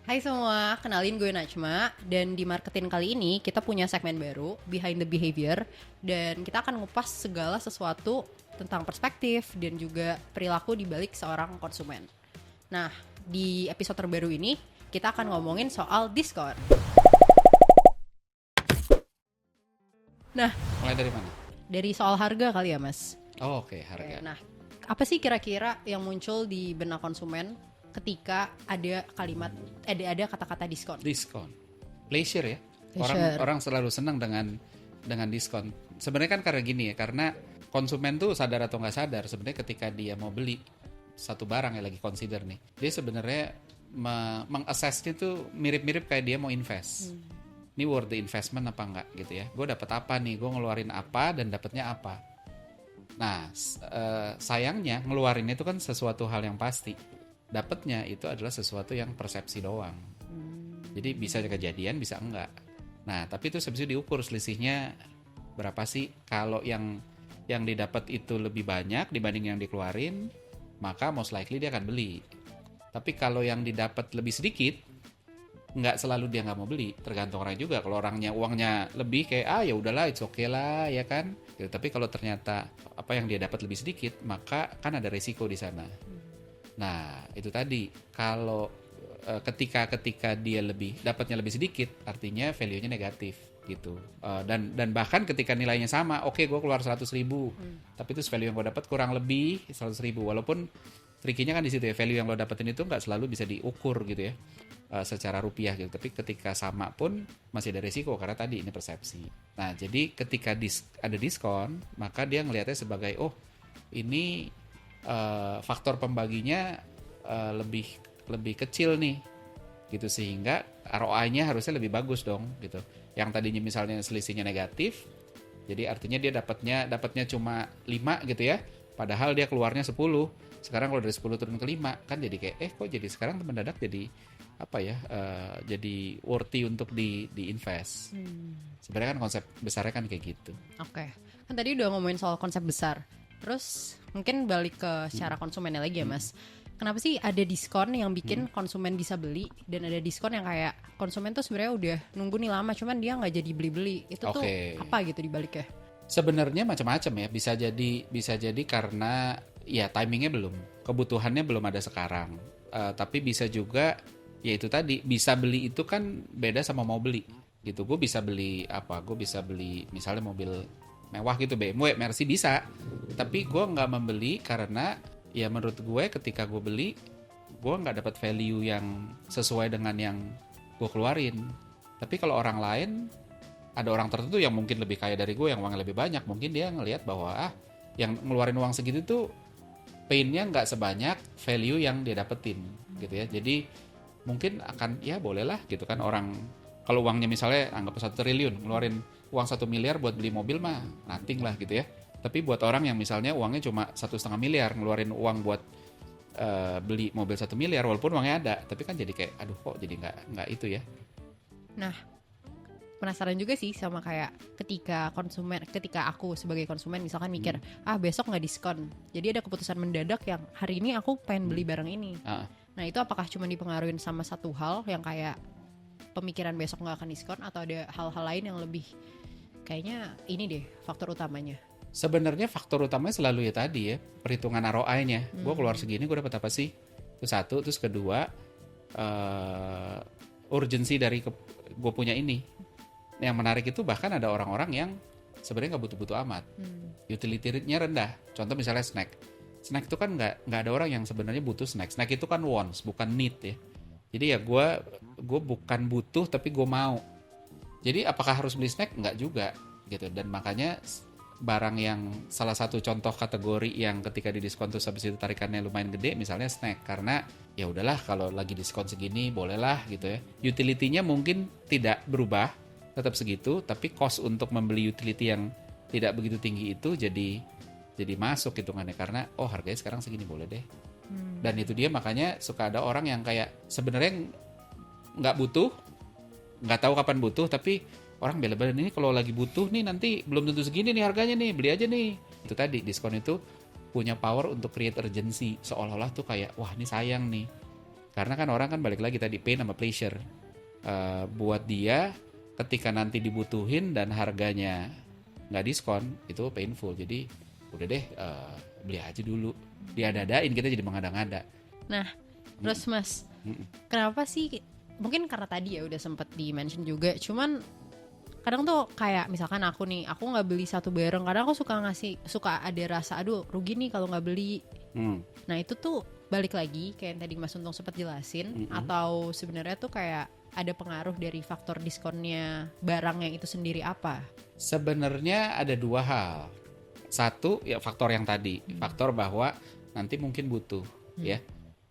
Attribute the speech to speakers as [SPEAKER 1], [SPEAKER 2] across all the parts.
[SPEAKER 1] Hai semua, kenalin gue Najma. Dan di marketing kali ini kita punya segmen baru, Behind the Behavior. Dan kita akan ngupas segala sesuatu tentang perspektif dan juga perilaku di balik seorang konsumen. Nah, di episode terbaru ini kita akan ngomongin soal diskon. Nah,
[SPEAKER 2] Mulai dari mana?
[SPEAKER 1] dari soal harga kali ya Mas.
[SPEAKER 2] Oh, oke, harga.
[SPEAKER 1] Nah, apa sih kira-kira yang muncul di benak konsumen ketika ada kata-kata diskon?
[SPEAKER 2] Diskon. Pleasure ya.
[SPEAKER 1] Pleasure.
[SPEAKER 2] Orang selalu senang dengan diskon. Sebenarnya kan karena gini ya, karena konsumen tuh sadar atau nggak sadar sebenarnya ketika dia mau beli satu barang yang lagi consider nih, dia sebenarnya mengassessnya tuh mirip-mirip kayak dia mau invest. Ini worth the investment apa enggak gitu ya. Gue dapat apa nih? Gue ngeluarin apa dan dapatnya apa? Nah, sayangnya ngeluarin itu kan sesuatu hal yang pasti. Dapatnya itu adalah sesuatu yang persepsi doang. Jadi bisa kejadian, bisa enggak. Nah, tapi itu habis itu diukur selisihnya berapa sih. Kalau yang didapat itu lebih banyak dibanding yang dikeluarin, maka most likely dia akan beli. Tapi kalau yang didapat lebih sedikit, nggak selalu dia nggak mau beli. Tergantung orang juga. Kalau orangnya uangnya lebih kayak ya udahlah, it's okay lah, ya kan. Gitu. Tapi kalau ternyata apa yang dia dapat lebih sedikit, maka kan ada resiko di sana. Nah, itu tadi kalau ketika dia dapatnya lebih sedikit, artinya value-nya negatif gitu. Dan bahkan ketika nilainya sama, oke, gue keluar 100.000, tapi itu value yang gue dapat kurang lebih 100.000. Walaupun trikinya kan di situ ya, value yang lo dapetin itu nggak selalu bisa diukur gitu ya, secara rupiah gitu. Tapi ketika sama pun masih ada risiko karena tadi ini persepsi. Nah, jadi ketika ada diskon, maka dia ngelihatnya sebagai ini faktor pembaginya lebih kecil nih gitu, sehingga ROI-nya harusnya lebih bagus dong gitu. Yang tadinya misalnya selisihnya negatif, jadi artinya dia dapatnya cuma 5 gitu ya, padahal dia keluarnya 10. Sekarang kalau dari 10 turun ke 5 kan jadi kayak kok jadi sekarang mendadak jadi apa ya, jadi worthy untuk di invest. Sebenarnya kan konsep besarnya kan kayak gitu.
[SPEAKER 1] Oke. Kan tadi udah ngomongin soal konsep besar. Terus mungkin balik ke secara konsumennya lagi ya Mas. Kenapa sih ada diskon yang bikin konsumen bisa beli, dan ada diskon yang kayak konsumen tuh sebenarnya udah nunggu nih lama cuman dia nggak jadi beli-beli. Itu tuh apa gitu dibaliknya?
[SPEAKER 2] Sebenarnya macam-macam ya. Bisa jadi karena ya timingnya belum, kebutuhannya belum ada sekarang. Tapi bisa juga ya itu tadi, bisa beli itu kan beda sama mau beli gitu. Gue bisa beli apa? Gue bisa beli misalnya mobil mewah gitu, BMW, Mercy bisa. Tapi gue nggak membeli karena ya menurut gue ketika gue beli, gue nggak dapat value yang sesuai dengan yang gue keluarin. Tapi kalau orang lain, ada orang tertentu yang mungkin lebih kaya dari gue, yang uangnya lebih banyak, mungkin dia ngelihat bahwa yang ngeluarin uang segitu tuh pain-nya nggak sebanyak value yang dia dapetin gitu ya. Jadi mungkin akan ya bolehlah gitu kan, orang kalau uangnya misalnya anggap 1 triliun, ngeluarin uang 1 miliar buat beli mobil mah nothing lah gitu ya. Tapi buat orang yang misalnya uangnya cuma 1,5 miliar, ngeluarin uang buat beli mobil 1 miliar walaupun uangnya ada, tapi kan jadi kayak aduh kok jadi nggak itu ya.
[SPEAKER 1] Nah, penasaran juga sih sama kayak ketika aku sebagai konsumen misalkan mikir besok nggak diskon, jadi ada keputusan mendadak yang hari ini aku pengen beli barang ini. Nah, itu apakah cuma dipengaruhi sama satu hal yang kayak pemikiran besok nggak akan diskon, atau ada hal-hal lain yang lebih kayaknya ini deh faktor utamanya?
[SPEAKER 2] Sebenarnya faktor utamanya selalu ya tadi ya, perhitungan ROI-nya. Gue keluar segini, gue dapat apa sih? Itu satu. Terus kedua, urgensi dari gue punya ini. Yang menarik itu bahkan ada orang-orang yang sebenarnya nggak butuh-butuh amat. Utility rate-nya rendah. Contoh misalnya snack. Snack itu kan nggak ada orang yang sebenarnya butuh snack. Snack itu kan wants, bukan need ya. Jadi ya gue bukan butuh tapi gue mau. Jadi apakah harus beli snack? Nggak juga gitu. Dan makanya barang yang salah satu contoh kategori yang ketika di diskon tuh habis itu tarikannya lumayan gede, misalnya snack, karena ya udahlah kalau lagi diskon segini bolehlah gitu ya. Utility-nya mungkin tidak berubah, tetap segitu, tapi cost untuk membeli utility yang tidak begitu tinggi itu jadi masuk hitungannya, karena harganya sekarang segini boleh deh. Dan itu dia makanya suka ada orang yang kayak sebenarnya nggak butuh, nggak tahu kapan butuh, tapi orang bela-belain ini kalau lagi butuh nih nanti belum tentu segini nih harganya nih, beli aja nih. Itu tadi, diskon itu punya power untuk create urgency, seolah-olah tuh kayak wah ini sayang nih Karena kan orang kan balik lagi tadi pain sama pleasure. Buat dia ketika nanti dibutuhin dan harganya nggak diskon itu painful. Jadi udah deh beli aja dulu. Diada-adain kita jadi mengada-ngada.
[SPEAKER 1] Nah, terus Mas, kenapa sih? Mungkin karena tadi ya udah sempet di-mention juga. Cuman kadang tuh kayak misalkan aku nggak beli satu barang. Kadang aku suka ada rasa aduh rugi nih kalau nggak beli. Nah itu tuh balik lagi kayak yang tadi Mas Untung sempat jelasin, atau sebenarnya tuh kayak ada pengaruh dari faktor diskonnya barang yang itu sendiri apa?
[SPEAKER 2] Sebenarnya ada dua hal. Satu ya faktor yang tadi, faktor bahwa nanti mungkin butuh, ya.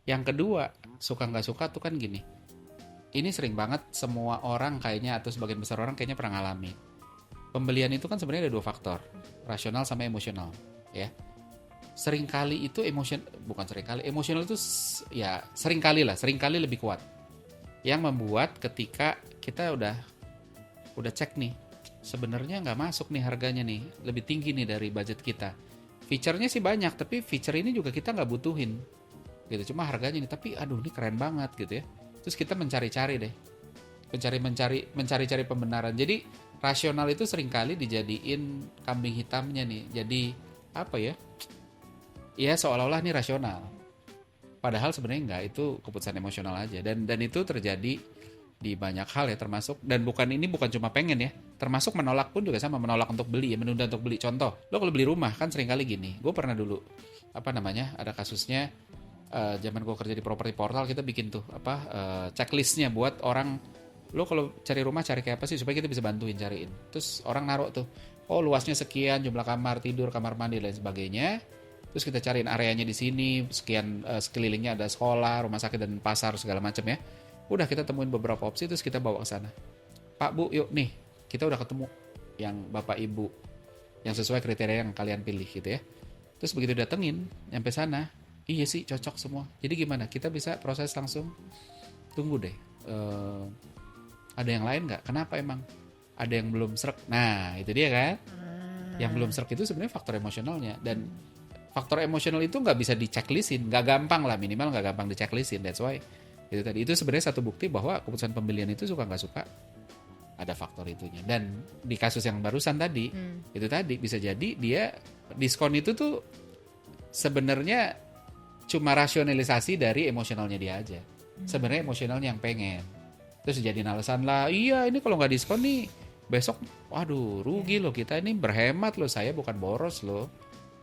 [SPEAKER 2] Yang kedua, suka nggak suka tuh kan gini. Ini sering banget semua orang kayaknya atau sebagian besar orang kayaknya pernah ngalamin. Pembelian itu kan sebenarnya ada dua faktor, rasional sama emosional, ya. Seringkali itu emosional itu ya seringkali lebih kuat. Yang membuat ketika kita udah cek nih, sebenarnya nggak masuk nih harganya nih, lebih tinggi nih dari budget kita. Feature-nya sih banyak, tapi feature ini juga kita nggak butuhin, gitu. Cuma harganya nih, tapi aduh ini keren banget gitu ya. Terus kita mencari-cari deh, mencari-cari pembenaran. Jadi rasional itu seringkali dijadiin kambing hitamnya nih. Jadi apa ya? Ya seolah-olah ini rasional. Padahal sebenarnya enggak, itu keputusan emosional aja. Dan itu terjadi di banyak hal ya, termasuk, dan bukan cuma pengen ya, termasuk menolak pun juga sama, menolak untuk beli ya, menunda untuk beli. Contoh, lo kalau beli rumah kan seringkali gini. Gue pernah dulu ada kasusnya zaman gue kerja di property portal, kita bikin tuh checklistnya buat orang. Lo kalau cari rumah cari kayak apa sih supaya kita bisa bantuin cariin. Terus orang naruh tuh, oh luasnya sekian, jumlah kamar tidur, kamar mandi dan sebagainya. Terus kita cariin areanya di sini, sekian, sekelilingnya ada sekolah, rumah sakit dan pasar segala macam ya. Udah kita temuin beberapa opsi, terus kita bawa ke sana. Pak Bu, yuk nih, kita udah ketemu yang Bapak Ibu yang sesuai kriteria yang kalian pilih gitu ya. Terus begitu datengin, nyampe sana, iya sih cocok semua. Jadi gimana? Kita bisa proses langsung. Tunggu deh, ada yang lain nggak? Kenapa emang? Ada yang belum srek. Nah itu dia kan. Yang belum srek itu sebenarnya faktor emosionalnya. Dan faktor emosional itu nggak bisa dichecklistin, nggak gampang lah, minimal nggak gampang dichecklistin. That's why itu sebenarnya satu bukti bahwa keputusan pembelian itu suka nggak suka ada faktor itunya. Dan di kasus yang barusan tadi itu tadi bisa jadi dia diskon itu tuh sebenarnya cuma rasionalisasi dari emosionalnya dia aja. Sebenarnya emosionalnya yang pengen, terus jadi alasan lah, iya ini kalau nggak diskon nih besok waduh rugi loh, kita ini berhemat loh, saya bukan boros loh,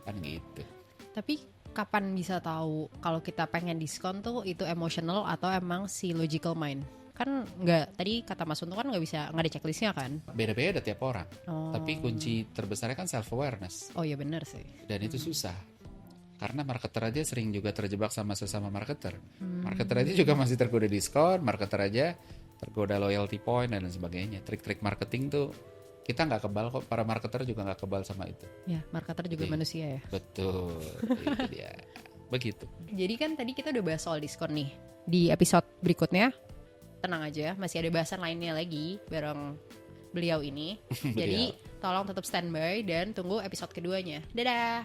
[SPEAKER 2] kan gitu.
[SPEAKER 1] Tapi kapan bisa tahu kalau kita pengen diskon tuh itu emotional atau emang si logical mind? Kan nggak, tadi kata Mas Untung kan nggak ada checklistnya kan?
[SPEAKER 2] Beda-beda tiap orang. Tapi kunci terbesarnya kan self awareness.
[SPEAKER 1] Oh iya benar sih.
[SPEAKER 2] Dan itu susah. Karena marketer aja sering juga terjebak sama sesama marketer. Marketer aja juga masih tergoda diskon, marketer aja tergoda loyalty point dan lain sebagainya. Trik-trik marketing tuh kita nggak kebal kok, para marketer juga nggak kebal sama itu.
[SPEAKER 1] Ya, marketer juga manusia ya.
[SPEAKER 2] Betul, itu dia. Begitu.
[SPEAKER 1] Jadi kan tadi kita udah bahas soal diskon nih. Di episode berikutnya, tenang aja, masih ada bahasan lainnya lagi bareng beliau ini. Jadi tolong tetap standby dan tunggu episode keduanya. Dadah!